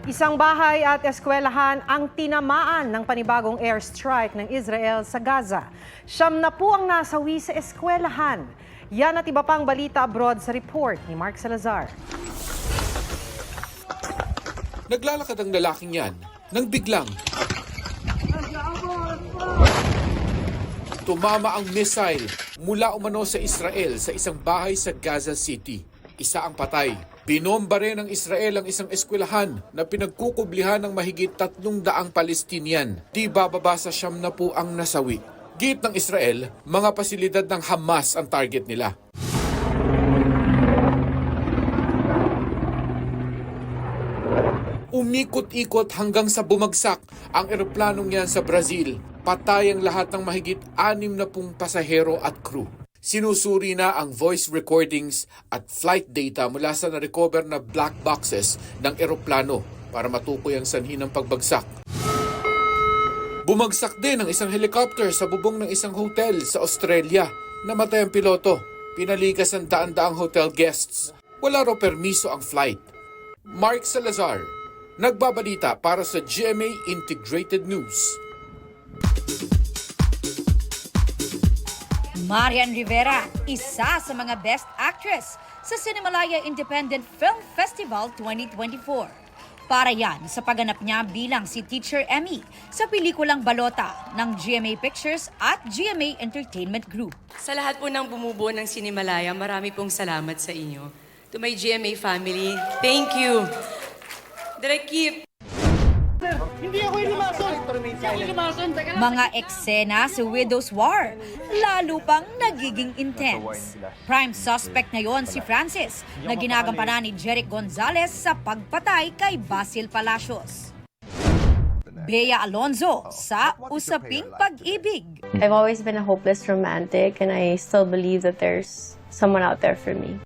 Isang bahay at eskwelahan ang tinamaan ng panibagong airstrike ng Israel sa Gaza. 9 na po ang nasawi sa eskwelahan. Yan at iba pang balita abroad sa report ni Mark Salazar. Naglalakad ang lalaking yan nang biglang tumama ang missile mula umano sa Israel sa isang bahay sa Gaza City. Isa ang patay. Binomba rin ng Israel ang isang eskwelahan na pinagkukublihan ng mahigit 300 Palestinian. Di bababa sa 9 na po ang nasawi. Git ng Israel, mga pasilidad ng Hamas ang target nila. Umikot-ikot hanggang sa bumagsak ang eroplanong yan sa Brazil. Patay ang lahat ng mahigit 60 pasahero at crew. Sinusuri na ang voice recordings at flight data mula sa na-recover na black boxes ng eroplano para matukoy ang sanhi ng pagbagsak. Bumagsak din ang isang helicopter sa bubong ng isang hotel sa Australia. Namatay ang piloto. Pinalikas ang daan-daang hotel guests. Wala raw permiso ang flight. Mark Salazar, nagbabalita para sa GMA Integrated News. Marian Rivera, isa sa mga Best Actress sa Cinemalaya Independent Film Festival 2024. Para yan sa pagganap niya bilang si Teacher Emmy sa pelikulang Balota ng GMA Pictures at GMA Entertainment Group. Sa lahat po ng bumubuo ng Cinemalaya, marami pong salamat sa inyo. To my GMA family, thank you. Direk Kip. Hindi ako ilimason! Hindi ako ilimason! Mga eksena sa Widow's War, lalo pang nagiging intense. Prime suspect ngayon si Francis, na ginagampanan ni Jeric Gonzalez sa pagpatay kay Basil Palacios. Bea Alonzo sa Usaping Pag-ibig. I've always been a hopeless romantic and I still believe that there's someone out there for me.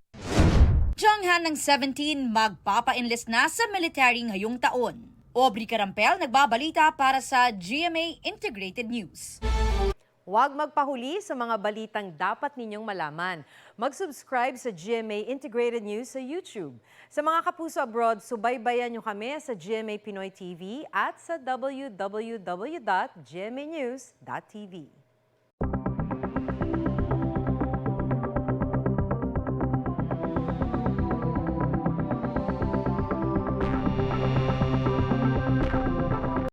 Jonghan ng 17 magpapa-enlist na sa military ngayong taon. Aubrey Carampel nagbabalita para sa GMA Integrated News. Huwag magpahuli sa mga balitang dapat ninyong malaman. Mag-subscribe sa GMA Integrated News sa YouTube. Sa mga kapuso abroad, subaybayan nyo kami sa GMA Pinoy TV at sa www.gmanews.tv.